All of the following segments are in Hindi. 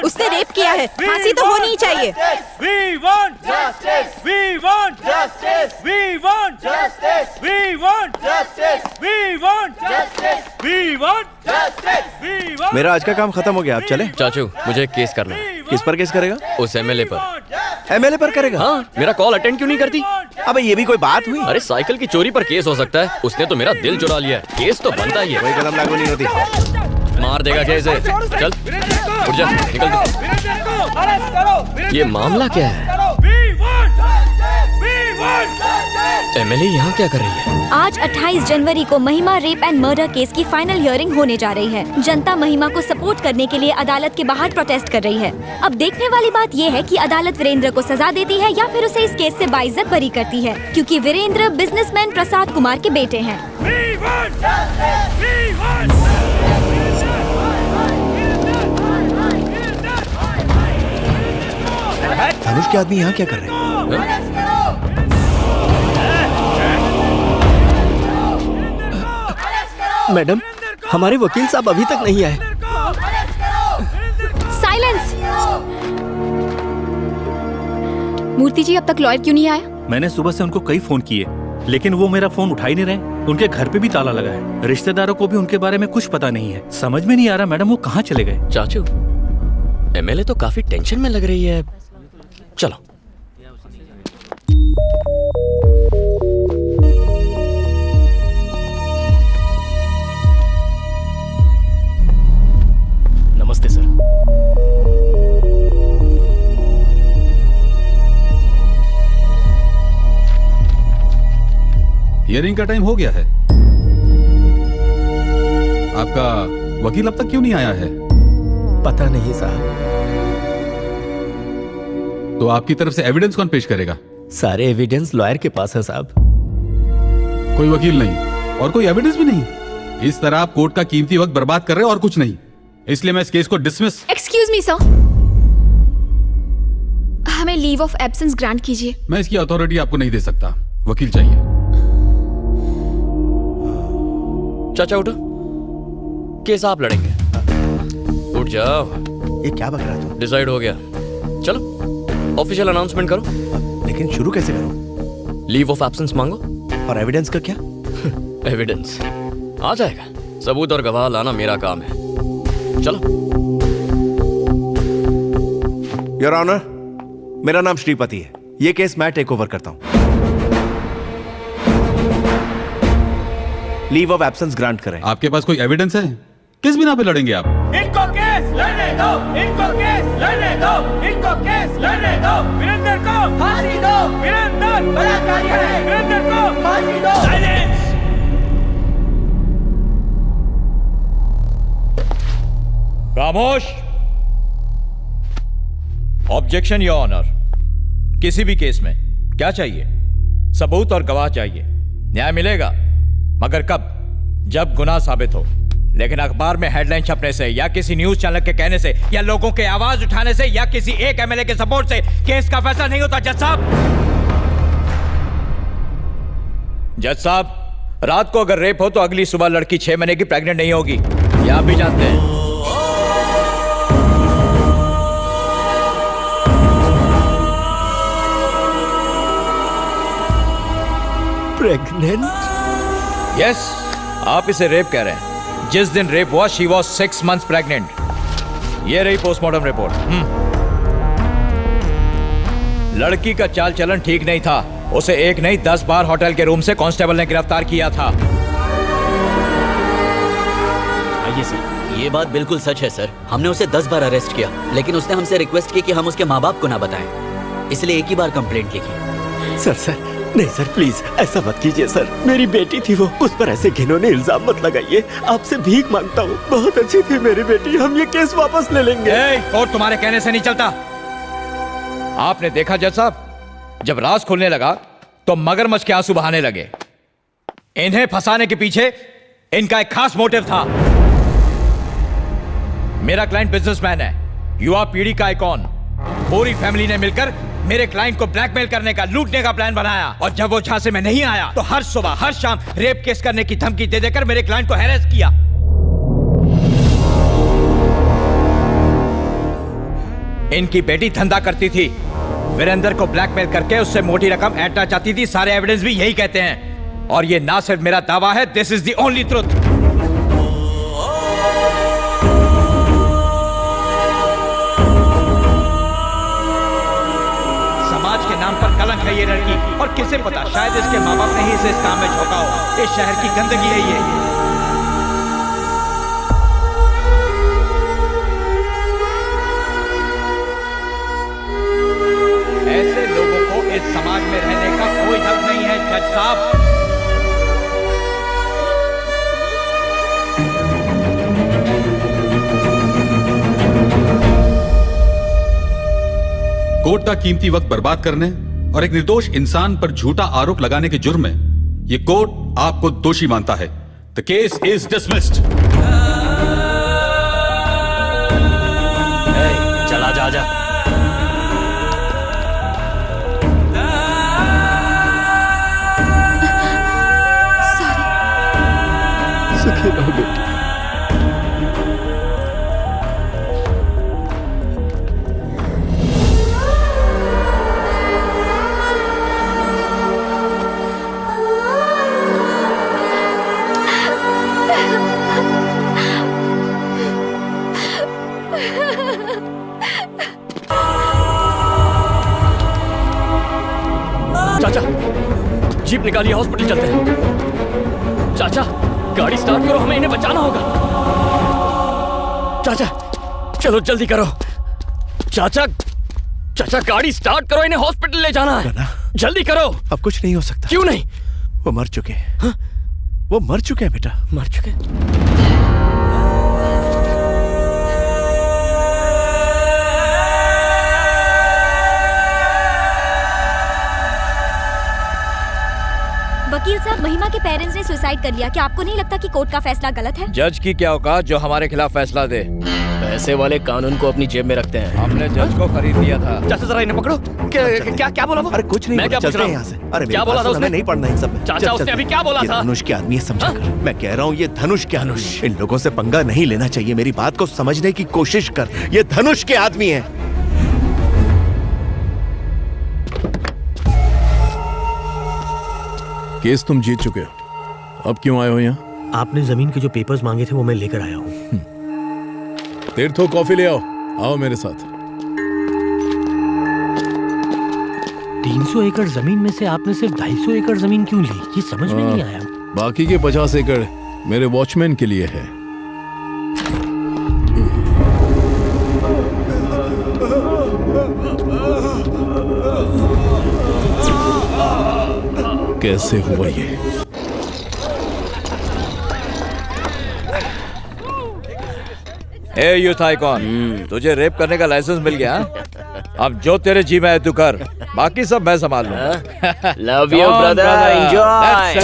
उसने रेप किया है, फांसी तो होनी ही चाहिए। मेरा आज का काम खत्म हो गया, आप चले। चाचू मुझे एक केस करना है। किस पर केस करेगा? उस एमएलए पर। एमएलए पर करेगा? हाँ, मेरा कॉल अटेंड क्यों नहीं करती? अबे ये भी कोई बात हुई? अरे साइकिल की चोरी पर केस हो सकता है, उसने तो मेरा दिल चुरा लिया है, केस तो बनता ही है। कोई कदम लागू नहीं होती। मार देगा कैसे? चल उठ जा, निकल दो। ये मामला क्या है? एमएलए यहाँ क्या कर रही है? आज 28 जनवरी को महिमा रेप एंड मर्डर केस की फाइनल हियरिंग होने जा रही है। जनता महिमा को सपोर्ट करने के लिए अदालत के बाहर प्रोटेस्ट कर रही है। अब देखने वाली बात ये है कि अदालत वीरेंद्र को सजा देती है या फिर उसे इस केस से बाइज्जत बरी करती है, क्योंकि वीरेंद्र बिजनेसमैन प्रसाद कुमार के बेटे हैं। धनुष के आदमी यहाँ क्या कर रहे हैं? मैडम, हमारे वकील साहब अभी तक नहीं आए। साइलेंस। मूर्ति जी, अब तक लॉयर क्यों नहीं आया? मैंने सुबह से उनको कई फोन किए, लेकिन वो मेरा फोन उठा ही नहीं रहे। उनके घर पे भी ताला लगा है। रिश्तेदारों को भी उनके बारे में कुछ पता नहीं है। समझ में नहीं आ रहा मैडम वो कहाँ चले गए। चाचू, एमएलए तो काफी टेंशन में लग रही है। चलो। नमस्ते सर। हियरिंग का टाइम हो गया है। आपका वकील अब तक क्यों नहीं आया है? पता नहीं साहब। तो आपकी तरफ से एविडेंस कौन पेश करेगा? सारे एविडेंस लॉयर के पास है साहब। कोई वकील नहीं और कोई एविडेंस भी नहीं। इस तरह आप कोर्ट का कीमती वक्त बर्बाद कर रहे हो और कुछ नहीं। इसलिए मैं इस केस को डिसमिस। एक्सक्यूज मी सर, हमें लीव ऑफ एब्सेंस ग्रांट कीजिए। मैं इसकी अथॉरिटी आपको नहीं दे सकता। वकील चाहिए। चाचा उठो, केस आप लड़ेंगे। उठ जाओ। ये क्या बक रहा है तू? डिसाइड हो गया, चलो ऑफिशियल अनाउंसमेंट करो। लेकिन शुरू कैसे करूं? लीव ऑफ एब्सेंस मांगो। और एविडेंस का क्या? एविडेंस आ जाएगा, सबूत और गवाह लाना मेरा काम है। चलो। योर ऑनर, मेरा नाम श्रीपति है। ये केस मैं टेक ओवर करता हूं। लीव ऑफ एब्सेंस ग्रांट करें। आपके पास कोई एविडेंस है? किस बिना पे लड़ेंगे आप? इनको केस लड़ने दो, इनको केस लड़ने दो, इनको केस लड़ने दो। वीरेंद्र को फांसी दो, वीरेंद्र बलात्कारी है, वीरेंद्र को फांसी दो। साइलेंस। खामोश। Objection your honour. किसी भी केस में क्या चाहिए? सबूत और गवाह चाहिए। न्याय मिलेगा, मगर कब? जब गुनाह साबित हो। लेकिन अखबार में हेडलाइन छपने से या किसी न्यूज चैनल के कहने से या लोगों के आवाज उठाने से या किसी एक एमएलए के सपोर्ट से केस का फैसला नहीं होता। जज साहब, जज साहब, रात को अगर रेप हो तो अगली सुबह लड़की 6 महीने की प्रेग्नेंट नहीं होगी, ये आप भी जानते हैं। प्रेग्नेंट? यस, आप इसे रेप कह रहे हैं। जिस दिन रेप हुआ शी वॉज 6 months प्रेग्नेंट। ये रही पोस्टमार्टम रिपोर्ट। लड़की का चाल चलन ठीक नहीं था। उसे एक नहीं 10 बार होटल के रूम से कांस्टेबल ने गिरफ्तार किया था। आइए सर। ये बात बिल्कुल सच है सर। हमने उसे 10 बार अरेस्ट किया, लेकिन उसने हमसे रिक्वेस्ट की कि हम उसके माँ बाप को ना बताएं, इसलिए एक ही बार कंप्लेंट लिखी। सर नहीं सर, प्लीज ऐसा मत कीजिए सर। मेरी बेटी थी वो, उस पर ऐसे घिनौने इल्जाम मत लगाइए। आपसे भीख मांगता हूँ, बहुत अच्छी थी मेरी बेटी। हम ये केस वापस ले लेंगे। कोर्ट तुम्हारे कहने से नहीं चलता। आपने देखा जज साहब, जब राज खुलने लगा तो मगरमच्छ के आंसू बहाने लगे। इन्हें फंसाने के पीछे इनका एक खास मोटिव था। मेरा क्लाइंट बिजनेसमैन है, युवा पीढ़ी का आइकॉन। पूरी फैमिली ने मिलकर मेरे क्लाइंट को ब्लैकमेल करने का, लूटने का प्लान बनाया। और जब वो झांसे में नहीं आया तो हर सुबह हर शाम रेप केस करने की धमकी दे देकर मेरे क्लाइंट को हैरेस किया। इनकी बेटी धंधा करती थी, वीरेंद्र को ब्लैकमेल करके उससे मोटी रकम ऐंठना चाहती थी। सारे एविडेंस भी यही कहते हैं, और ये ना सिर्फ मेरा दावा है, this is the only truth. समाज के नाम पर कलंक है ये लड़की, और किसे पता, शायद इसके माँ बाप ने ही इसे इस काम में झोंका हो। इस शहर की गंदगी है ये। ऐसे लोगों को इस समाज में रहने का कोई हक नहीं है जज साहब। कोर्ट का कीमती वक्त बर्बाद करने और एक निर्दोष इंसान पर झूठा आरोप लगाने के जुर्म में ये कोर्ट आपको दोषी मानता है। The case is dismissed. चला जा जा। सुखी रहो बेटी। चाचा, जीप निकालिए, हॉस्पिटल चलते हैं। चाचा, गाड़ी स्टार्ट करो, हमें इन्हें बचाना होगा। चाचा, चलो जल्दी करो। चाचा, चाचा गाड़ी स्टार्ट करो, इन्हें हॉस्पिटल ले जाना है। जल्दी करो। अब कुछ नहीं हो सकता। क्यों नहीं? वो मर चुके हैं। हाँ? वो मर चुके हैं बेटा। मर चुके? वकील साहब, महिमा के पेरेंट्स ने सुसाइड कर लिया। क्या आपको नहीं लगता कि कोर्ट का फैसला गलत है? जज की क्या औकात जो हमारे खिलाफ फैसला दे। पैसे वाले कानून को अपनी जेब में रखते हैं। हमने जज को खरीद लिया था। चाचा जरा इन्हें पकड़ो। क्या बोला वो? अरे कुछ नहीं, मैं क्या पूछ रहा हूँ? यहाँ से। अरे क्या बोला था उसने? नहीं पढ़ना इन सब में। चाचा उसने अभी क्या बोला था? धनुष के आदमी है, समझा कर। मैं कह रहा हूँ ये धनुष के धनुष। इन लोगों से पंगा नहीं लेना चाहिए। मेरी बात को समझने की कोशिश कर। ये धनुष के आदमी है। केस तुम जीत चुके हो, अब क्यों आए हो यहाँ? आपने जमीन के जो पेपर्स मांगे थे वो मैं लेकर आया हूँ। तीर्थो कॉफी ले आओ। आओ मेरे साथ। 300 एकड़ जमीन में से आपने सिर्फ 250 एकड़ जमीन क्यों ली? ये समझ में नहीं आया। बाकी के 50 एकड़ मेरे वॉचमैन के लिए है। कैसे हुआ ये? ए यूथ आइकॉन, तुझे रेप करने का लाइसेंस मिल गया। अब जो तेरे जी में है तू कर, बाकी सब मैं संभाल लूंगा। Love you brother, enjoy.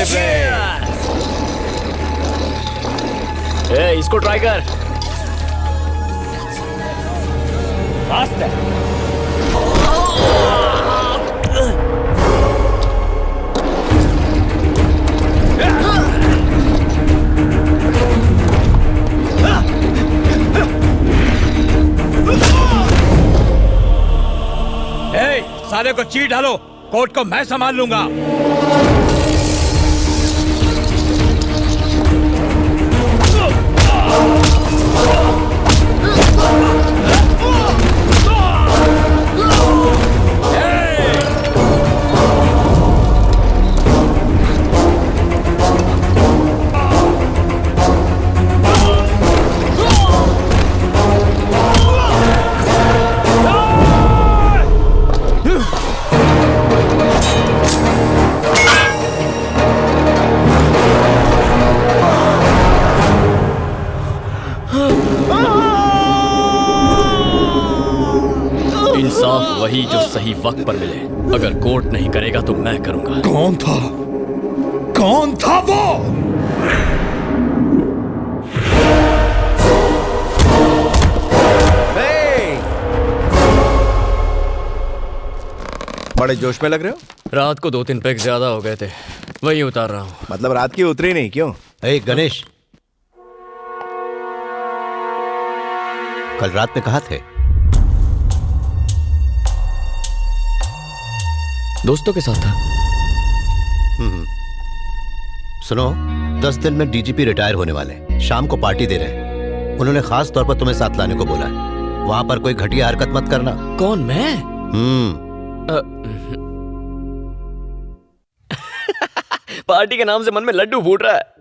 इसको ट्राई कर। फास्ट है। साले को चीट डालो, कोर्ट को मैं संभाल लूंगा। इंसाफ वही जो सही वक्त पर मिले। अगर कोर्ट नहीं करेगा तो मैं करूंगा। कौन था? कौन था वो? बड़े जोश में लग रहे हो। रात को 2-3 पैक ज्यादा हो गए थे, वही उतार रहा हूँ। मतलब रात की उतरी नहीं क्यों? गणेश, कल रात में कहाँ थे? दोस्तों के साथ था। सुनो, 10 दिन में डीजीपी रिटायर होने वाले हैं। शाम को पार्टी दे रहे हैं। उन्होंने खास तौर पर तुम्हें साथ लाने को बोला है। वहां पर कोई घटिया हरकत मत करना। कौन, मैं? पार्टी के नाम से मन में लड्डू फूट रहा है।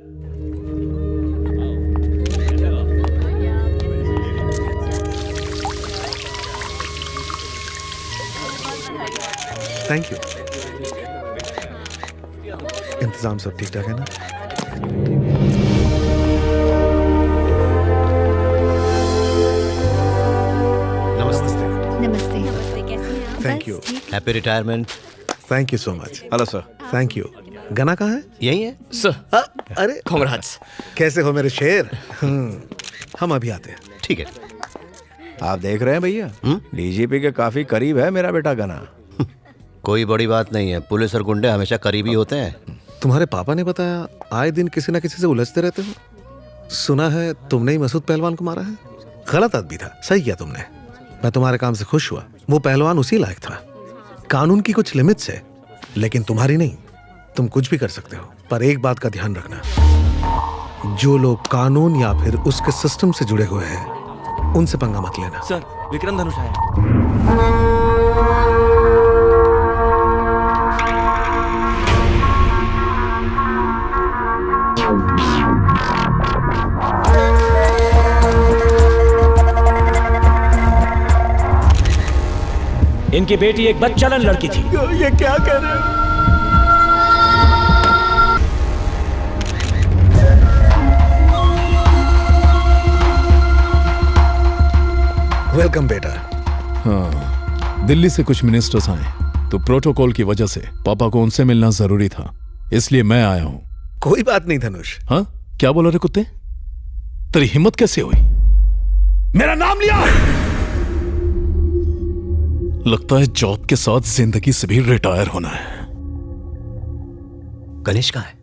Thank you. इंतजाम सब ठीक ठाक है ना? नमस्ते। नमस्ते। नमस्ते, कैसे हैं आप? Thank you. Happy retirement. Thank you so much. Hello sir. Thank you. गना कहाँ है? यही है सर। अरे कांग्रेट्स। कैसे हो मेरे शेर? हम अभी आते हैं। ठीक है। आप देख रहे हैं भैया, डीजीपी के काफी करीब है मेरा बेटा गना। कोई बड़ी बात नहीं है, पुलिस और गुंडे हमेशा करीबी होते हैं। तुम्हारे पापा ने बताया आए दिन किसी ना किसी से उलझते रहते हो। सुना है तुमने ही मसूद पहलवान को मारा है। गलत आदमी था, सही किया तुमने। मैं तुम्हारे काम से खुश हुआ। वो पहलवान उसी लायक था। कानून की कुछ लिमिट्स है, लेकिन तुम्हारी नहीं। तुम कुछ भी कर सकते हो, पर एक बात का ध्यान रखना, जो लोग कानून या फिर उसके सिस्टम से जुड़े हुए हैं उनसे पंगा मत लेना। सर, विक्रम धनुष आया। इनकी बेटी एक बदचलन लड़की थी। ये क्या कह रहे हैं? वेलकम बेटा। हाँ, दिल्ली से कुछ मिनिस्टर्स आए तो प्रोटोकॉल की वजह से पापा को उनसे मिलना जरूरी था, इसलिए मैं आया हूं। कोई बात नहीं धनुष। हाँ, क्या बोला रे कुत्ते? तेरी हिम्मत कैसे हुई? मेरा नाम लिया? लगता है जॉब के साथ जिंदगी से भी रिटायर होना है। गणेश कहाँ है?